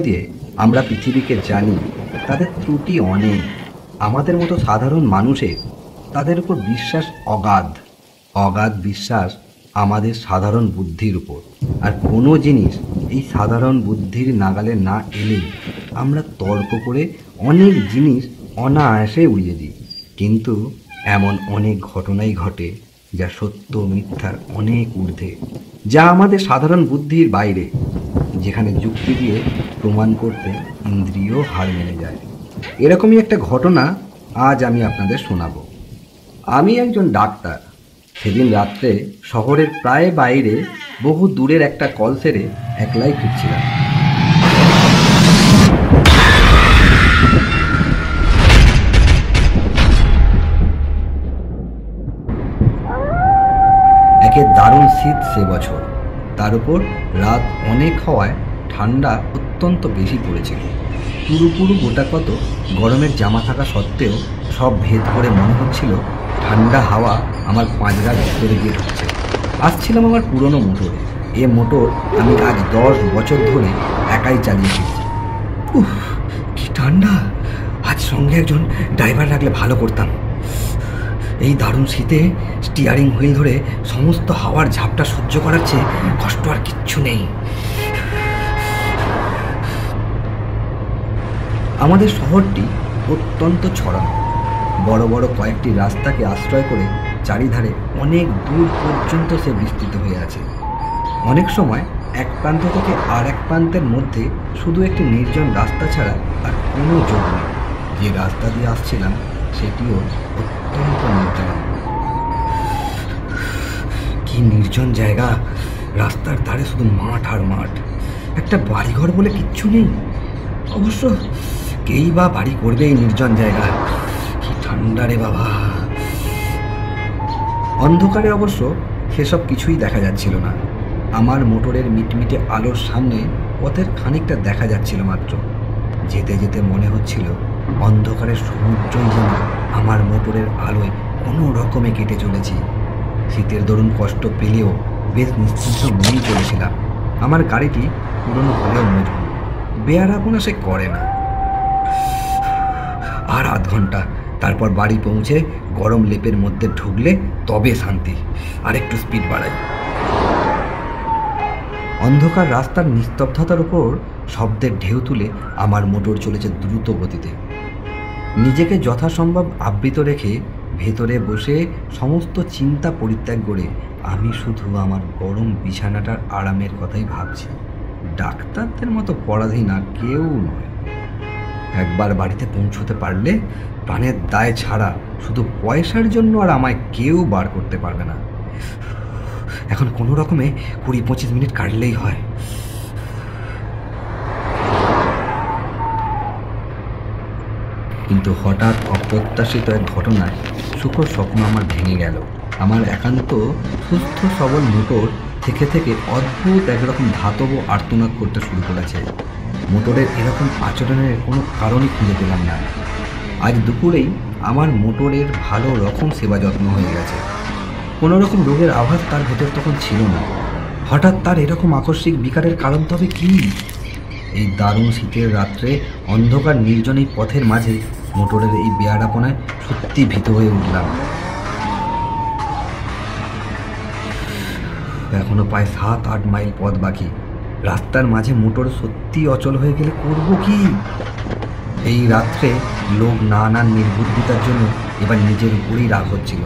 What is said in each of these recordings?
দিয়ে আমরা পৃথিবীকে জানি তাদের ত্রুটি অনেক। আমাদের মতো সাধারণ মানুষের তাদের উপর বিশ্বাস অগাধ। অগাধ বিশ্বাস আমাদের সাধারণ বুদ্ধির উপর। আর কোনো জিনিস এই সাধারণ বুদ্ধির নাগালে না এলে আমরা তর্ক করে অনেক জিনিস অনায়াসে উড়িয়ে দিই। কিন্তু এমন অনেক ঘটনাই ঘটে যা সত্য মিথ্যার অনেক ঊর্ধ্বে, যা আমাদের সাধারণ বুদ্ধির বাইরে, যেখানে যুক্তি দিয়ে প্রমাণ করতে ইন্দ্রিয় হার মেনে যায়। এরকমই একটা ঘটনা আজ আমি আপনাদের শোনাব। আমি একজন ডাক্তার। সেদিন রাত্রে শহরের প্রায় বাইরে বহু দূরের একটা কল সেরে একলাই ফিরছিলাম। একে দারুণ শীত সে বছর, তার উপর রাত অনেক হওয়ায় ঠান্ডা অত্যন্ত বেশি পড়েছিল। পুরো গোটা কত গরমের জামা থাকা সত্ত্বেও সব ভেদ করে মনে হচ্ছিল ঠান্ডা হাওয়া আমার পাঁজরার ভিতরে গিয়ে ঢুকছে। আসছিলাম আমার পুরনো মোটরে। এ মোটর আমি আজ 10 বছর ধরে একাই চালিয়ে ফিরছি। কি ঠান্ডা! আজ সঙ্গে একজন ড্রাইভার রাখলে ভালো করতাম। এই দারুণ শীতে স্টিয়ারিং হুইল ধরে সমস্ত হাওয়ার ঝাপটা সহ্য করার চেয়ে কষ্ট আর কিচ্ছু নেই। আমাদের শহরটি অত্যন্ত ছড়ানো। বড় বড় কয়েকটি রাস্তাকে আশ্রয় করে চারিধারে অনেক দূর পর্যন্ত সে বিস্তৃত হয়ে আছে। অনেক সময় এক প্রান্ত থেকে আর এক প্রান্তের মধ্যে শুধু একটি নির্জন রাস্তা ছাড়া আর কোনো যোগ নেই। যে রাস্তা দিয়ে আসছিলাম সেটিও অত্যন্ত নির্জন। কি নির্জন জায়গা! রাস্তার ধারে শুধু মাঠ আর মাঠ। একটা বাড়িঘর বলে কিচ্ছু নেই। অবশ্য কেই বা বাড়ি করবে এই নির্জন জায়গা? কি ঠান্ডা রে বাবা! অন্ধকারে অবশ্য সেসব কিছুই দেখা যাচ্ছিল না। আমার মোটরের মিটমিটে আলোর সামনে পথের খানিকটা দেখা যাচ্ছিল মাত্র। যেতে যেতে মনে হচ্ছিল অন্ধকারের সমুদ্রই যেন আমার মোটরের আলোয় কোনো রকমে কেটে চলেছি। শীতের দরুন কষ্ট পেলেও বেশ নিশ্চিন্ত মনেই চলেছিলাম। আমার গাড়িটি পুরনো হলেও মজবুত, বেয়ারাপনা সে করে না। আর আধ ঘন্টা, তারপর বাড়ি পৌঁছে গরম লেপের মধ্যে ঢুকলে তবে শান্তি। আর একটু স্পিড বাড়াই। অন্ধকার রাস্তার নিস্তব্ধতার উপর শব্দের ঢেউ তুলে আমার মোটর চলেছে দ্রুত গতিতে। নিজেকে যথাসম্ভব আবৃত রেখে ভেতরে বসে সমস্ত চিন্তা পরিত্যাগ করে আমি শুধু আমার গরম বিছানাটার আরামের কথাই ভাবছি। ডাক্তারদের মতো পরাধীন আর কেউ নয়। একবার বাড়িতে পৌঁছতে পারলে প্রাণের দায় ছাড়া শুধু পয়সার জন্য আর আমায় কেউ বার করতে পারবে না। এখন কোনো রকমে 20-25 মিনিট কাটলেই হয়। কিন্তু হঠাৎ অপ্রত্যাশিত এক ঘটনায় সুখর স্বপ্ন আমার ভেঙে গেল। আমার একান্ত সুস্থ সবল মোটর থেকে থেকে অদ্ভুত একরকম ধাতব আর্তনাদ করতে শুরু করেছে। মোটরের এরকম আচরণের কোনো কারণই খুঁজে পেলাম না। আজ দুপুরেই আমার মোটরের ভালো রকম সেবা যত্ন হয়ে গেছে। কোনো রকম রোগের আভাস তার ভেতর তখন ছিল না। হঠাৎ তার এরকম আকস্মিক বিকারের কারণ তবে কি? এই দারুণ শীতের রাত্রে অন্ধকার নির্জন এই পথের মাঝে মোটরের এই বেয়ারাপনায় সত্যি ভীত হয়ে উঠলাম। এখনো প্রায় 7-8 মাইল পথ বাকি। রাস্তার মাঝে মোটর সত্যি অচল হয়ে গেলে করব কি? এই রাত্রে লোক নানান নির্বুদ্ধিতার জন্য এবার নিজের উপরেই রাগ হচ্ছিল।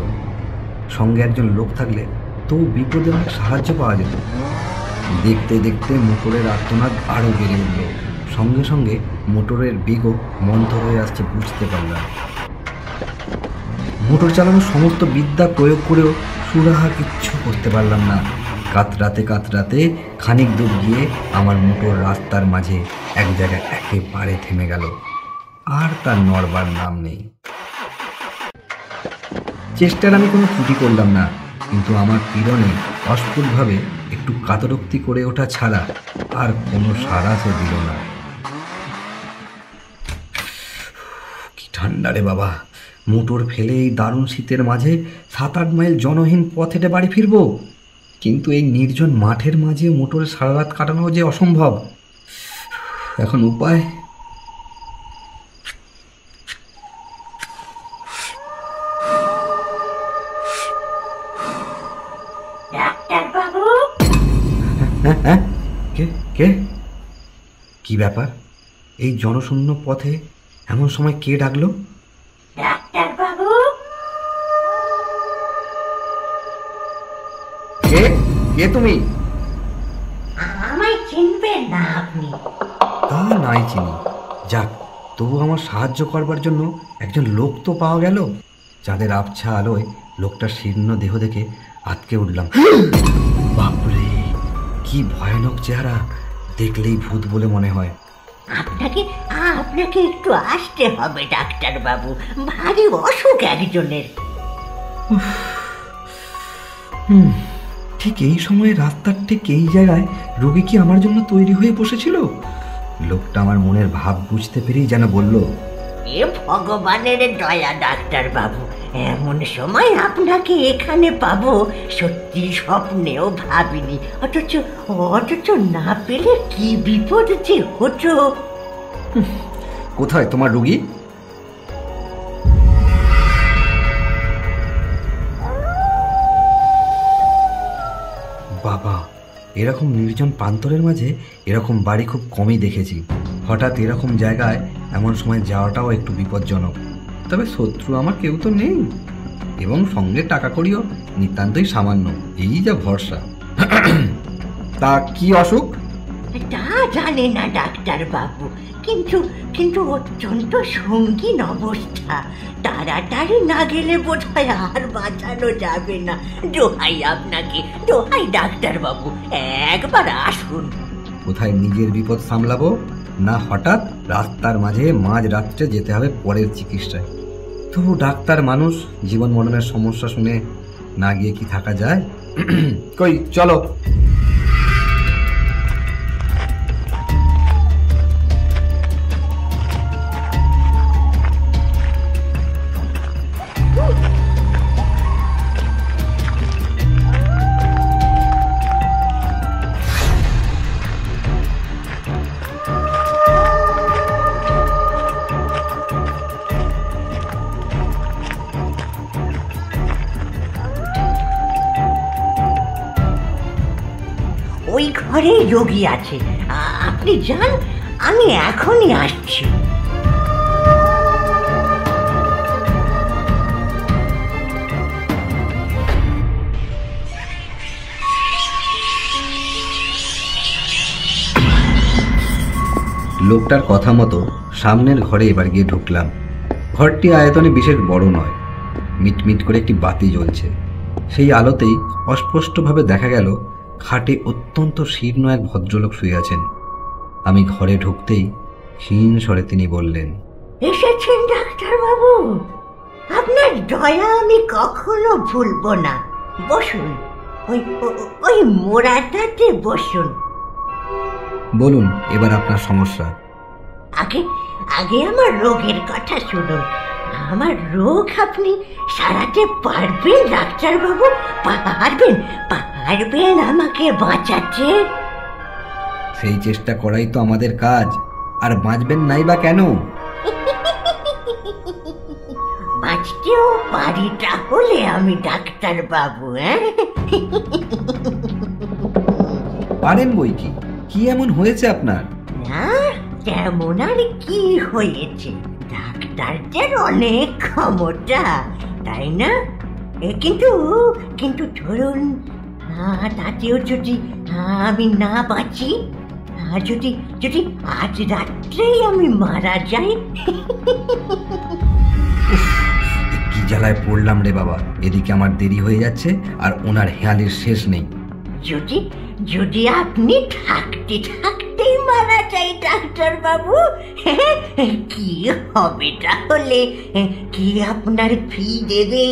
সঙ্গে একজন লোক থাকলে তো বিপদে অনেক সাহায্য পাওয়া যেত। দেখতে দেখতে মোটরের আর্তনাদ আরও বেড়ে উঠল। সঙ্গে সঙ্গে মোটরের বেগও মন্থর হয়ে আসছে বুঝতে পারলাম। মোটর চালানোর সমস্ত বিদ্যা প্রয়োগ করেও সুরাহা কিচ্ছু করতে পারলাম না। কাতরাতে খানিক দূর গিয়ে আমার মোটর রাস্তার মাঝে এক জায়গায় একেবারে থেমে গেল। আর তার নড়বার নাম নেই। চেষ্টার আমি কোনো ত্রুটি করলাম না, কিন্তু আমার পীড়নে অস্ফুটভাবে একটু কাতরোক্তি করে ওঠা ছাড়া আর কোনো সাড়া সে দিল না। কি ঠান্ডা রে বাবা! মোটর ফেলে এই দারুণ শীতের মাঝে 7-8 মাইল জনহীন পথ হেঁটে বাড়ি ফিরবো, কিন্তু এই নির্জন মাঠের মাঝে মোটরে সারা রাত কাটানো যে অসম্ভব। এখন উপায়? ডাক্তারবাবু, হ্যাঁ হ্যাঁ, কে কে? কি ব্যাপার? এই জনশূন্য পথে এমন সময় কে ডাকলো? ডাক্তারবাবু, কে? কে তুমি? আমায় চিনবেন না আপনি? তা নাই চিনি, যাক তবু আমার সাহায্য করবার জন্য একজন লোক তো পাওয়া গেল। যাদের আবছা আলোয় লোকটার শীর্ণ দেহ দেখে আটকে উঠলাম। বাপরে, কি ভয়ানক চেহারা! দেখলেই ভূত বলে মনে হয়। আপনাকে আপনাকে একটু আসতে হবে ডাক্তারবাবু, ভারী অসুখ একজনের। ঠিক এই সময়ে রাস্তার ঠিক এই জায়গায় রোগী কি আমার জন্য তৈরি হয়ে বসেছিল? লোকটা আমার মনের ভাব বুঝতে পেরেই যেন বলল, এ ভগবানের দয়া ডাক্তারবাবু, এমন সময় আপনাকে এখানে পাবো সত্যি স্বপ্নেও ভাবিনি। অথচ অথচ না পেলে কি বিপদ যে হতো। কোথায় তোমার রোগী? বাবা, এরকম নির্জন প্রান্তরের মাঝে এরকম বাড়ি খুব কমই দেখেছি। হঠাৎ এরকম জায়গায় এমন সময় যাওয়াটাও একটু বিপজ্জনক। তবে শত্রু আমার কেউ তো নেই, এবং সঙ্গে টাকা কড়িও নিতান্তই সামান্য, এই যা ভরসা। তা কি অসুখ? তা জানে না ডাক্তারবাবু, কিন্তু কিন্তু অত্যন্ত সঙ্গীন অবস্থা। তাড়াতাড়ি না গেলে বোধহয় আর বাঁচানো যাবে না। দোহাই আপনাকে, দোহাই ডাক্তারবাবু, একবার আসুন। কোথায় নিজের বিপদ সামলাবো, না হঠাৎ রাস্তার মাঝে মাঝ রাত্রে যেতে হবে পরের চিকিৎসায়। তবু ডাক্তার মানুষ, জীবন মরণের সমস্যা শুনে না গিয়ে কি থাকা যায়? কই চলো। ওই ঘরে রোগী আছে, আপনি যান, আমি এখনই আসছি। লোকটার কথা মতো সামনের ঘরে এবার গিয়ে ঢুকলাম। ঘরটি আয়তনে বিশেষ বড় নয়, মিটমিট করে একটি বাতি জ্বলছে। সেই আলোতেই অস্পষ্টভাবে দেখা গেল খাটে অত্যন্ত শীর্ণ এক ভদ্রলোক শুয়ে আছেন। আমি ঘরে ঢুকতেই ক্ষীণ স্বরে তিনি বললেন, এসেছেন ডাক্তারবাবু, আপনার দয়া আমি কখনো ভুলবো না। বসুন, ওই ওই মোড়াটাতে বসুন। বলুন এবার আপনার সমস্যা। আগে আগে আমার রোগের কথা শুনুন। আমার রোগ আপনি সারাতে পারবেন ডাক্তারবাবু? পারবেন, পারবেন আমাকে বাঁচাতে? সেই চেষ্টা করাই তো আমাদের কাজ। আর বাঁচবেন নাই বা কেন? বাঁচতেও পারি তাহলে আমি ডাক্তারবাবু। পারেন বই কি? কি এমন হয়েছে আপনার? না, তেমন আর কি হয়েছে, ডাক্তারদের অনেক ক্ষমতা, তাই না? কিন্তু কিন্তু ধরুন, তাতেও যদি আমি না বাঁচি, যদি যদি আজ রাত্রেই আমি মারা যাই। কি জ্বালায় পড়লাম রে বাবা! এদিকে আমার দেরি হয়ে যাচ্ছে, আর ওনার হেয়ালের শেষ নেই। যদি যদি আপনি থাকতে থাকতেই মারা যাই ডাক্তারবাবু, কি হবে তাহলে? কি আপনার ফি দেবে?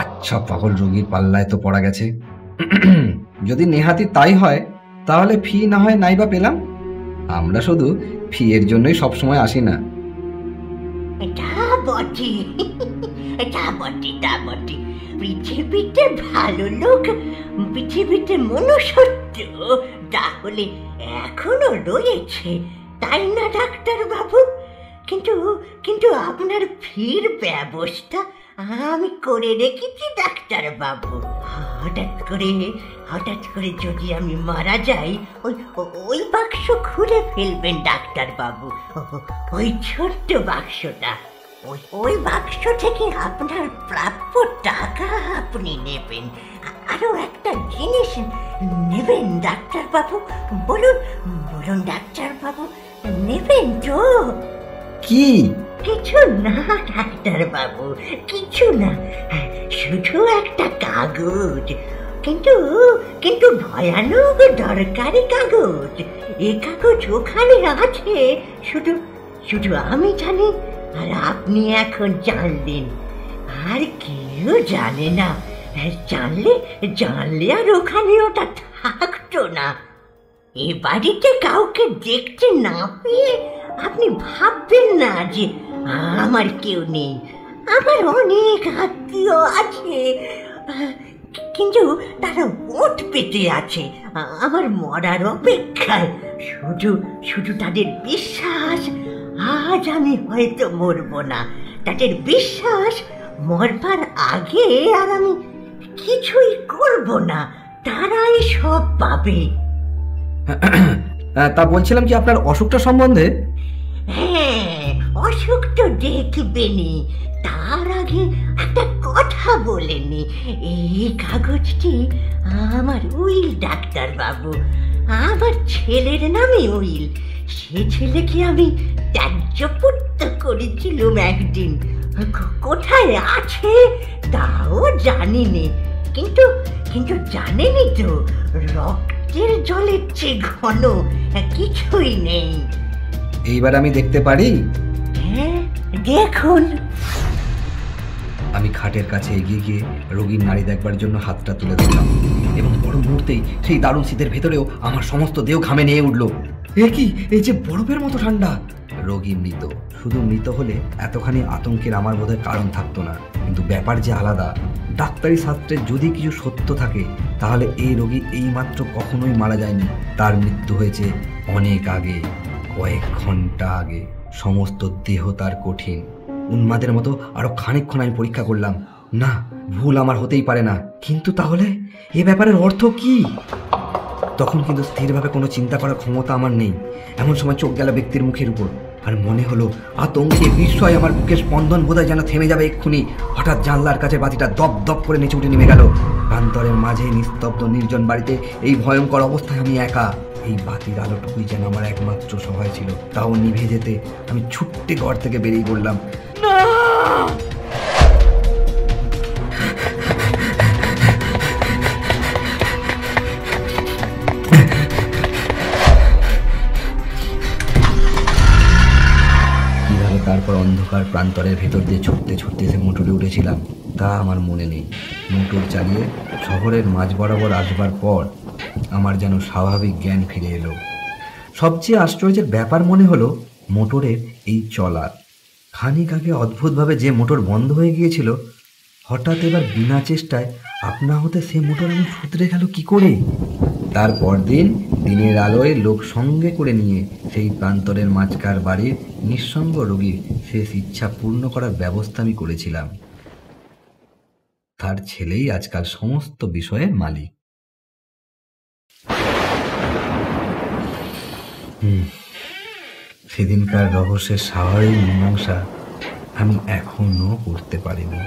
আচ্ছা, পাগল রোগীর পাল্লায় তো পড়া গেছে। যদি নেহাতি তাই হয়, তাহলে ফি না হয় নাইবা পেলাম। আমরা শুধু ফি এর জন্যই সবসময় আসি না। তা বটে, তা বটে, তা বটে। পৃথিবীতে ভালো লোক, পৃথিবীতে মনুষ্যত্ব, তাহলে এখনো রয়েছে, তাই না ডাক্তার বাবু? কিন্তু কিন্তু আপনার ফির ব্যবস্থা আমি করে রেখেছি ডাক্তার বাবু। হঠাৎ করে যদি আমি মারা যাই, ওই ওই বাক্স খুলে ফেলবেন ডাক্তার বাবু। ওই ছোট্ট বাক্সটা, ওই বাক্স থেকে আপনার প্রাপ্য টাকা আপনি নেবেন। আরো একটা জিনিস নেবেন ডাক্তার বাবু? বলুন বলুন ডাক্তার বাবু, নেবেন তো? কি? কিছু না ডাক্তার বাবু, কিছু না, শুধু একটা কাগজ, কিন্তু কিন্তু ভয়ানক দরকারি কাগজ। এ কাগজ ওখানে আছে, শুধু শুধু আমি জানি, আর আপনি এখন জানলেন, আর কেউ জানে না। জানলে জানলে আর ওখানে ওটা থাকতো না। এ বাড়িতে কাউকে দেখতে না পেয়ে আপনি ভাববেন না যে আমার কেউ নেই। আমার অনেক আত্মীয় আছে, কিন্তু তারা ওট পেতে আছে আমার মরার অপেক্ষায়। শুধু শুধু তাদের বিশ্বাস আজ আমি হয়তো মরব না, তাদের বিশ্বাস মরবার আগে আর আমি কিছুই করব না, তারাই সব পাবে। তা বলছিলাম কি আপনার অসুখটা সম্বন্ধে? হ্যাঁ, অসুখ তো দেখবেনি, তার আগে একটা কথা বলেনি। এই কাগজটি আমার উইল ডাক্তার বাবু, আমার ছেলের নামে উইল। সে ছেলেকে আমি ত্যায্যপুত্র করেছিলুম একদিন। কোথায় আছে তাও জানিনি, কিন্তু কিন্তু জানেনি তো, রক্তের জলের চেয়ে ঘন কিছুই নেই। এইবার আমি দেখতে পারি? হ্যাঁ, দেখুন। আমি খাটের কাছে এগিয়ে গিয়ে রোগীর নাড়ি দেখবার জন্য হাতটা তুলে দিলাম, এবং বড় মুহূর্তেই সেই দারুণ শীতের ভেতরেও আমার সমস্ত দেহ ঘামে নিয়ে উঠল। এ কি, এই যে বরফের মতো ঠান্ডা! রোগী মৃত। শুধু মৃত হলে এতখানি আতঙ্কের আমার বোধহয় কারণ থাকতো না, কিন্তু ব্যাপার যে আলাদা। ডাক্তারি শাস্ত্রে যদি কিছু সত্য থাকে, তাহলে এই রোগী এইমাত্র কখনোই মারা যায়নি। তার মৃত্যু হয়েছে অনেক আগে, কয়েক ঘন্টা আগে। সমস্ত দেহ তার কঠিন। উন্মাদের মতো আরো খানিকক্ষণ আমি পরীক্ষা করলাম। না, ভুল আমার হতেই পারে না। কিন্তু তাহলে এ ব্যাপারের অর্থ কি? তখন কিন্তু স্থিরভাবে কোনো চিন্তা করার ক্ষমতা আমার নেই। এমন সময় চোখ গেল ব্যক্তির মুখের উপর, আর মনে হলো আতঙ্কে বিস্ময়ে আমার বুকের স্পন্দন বোধহয় যেন থেমে যাবে এক্ষুনি। হঠাৎ জানলার কাছে বাতিটা দপ দপ করে নিচে উঠে নেমে গেল। প্রান্তরের মাঝে নিস্তব্ধ নির্জন বাড়িতে এই ভয়ঙ্কর অবস্থায় আমি একা। এই বাতির আলোটুকুই যেন আমার একমাত্র সহায় ছিল। তাও নিভে যেতে আমি ছুট্টে ঘর থেকে বেরিয়ে পড়লাম। না! তারপর অন্ধকার প্রান্তরের ভেতর দিয়ে ছুটতে ছুটতে এসে মোটরে উঠেছিলাম তা আমার মনে নেই। মোটর চালিয়ে শহরের মাঝ বরাবর আসবার পর আমার যেন স্বাভাবিক জ্ঞান ফিরে এলো। সবচেয়ে আশ্চর্যের ব্যাপার মনে হলো মোটরের এই চলা। খানিক আগে অদ্ভুতভাবে যে মোটর বন্ধ হয়ে গিয়েছিল, হঠাৎ এবার বিনা চেষ্টায় আপনা হতে সে মোটর আমি শুধরে গেল কি করে? তারপর দিন দিনের আলোয় লোক সঙ্গে করে নিয়ে সেই প্রান্তরের মাঝকার বাড়ির নিঃসঙ্গ রোগীর শেষ ইচ্ছা পূর্ণ করার ব্যবস্থা আমি করেছিলাম। তার ছেলেই আজকাল সমস্ত বিষয়ের মালিক। সেদিনকার রহস্যের স্বাভাবিক মীমাংসা আমি এখনো করতে পারিনি।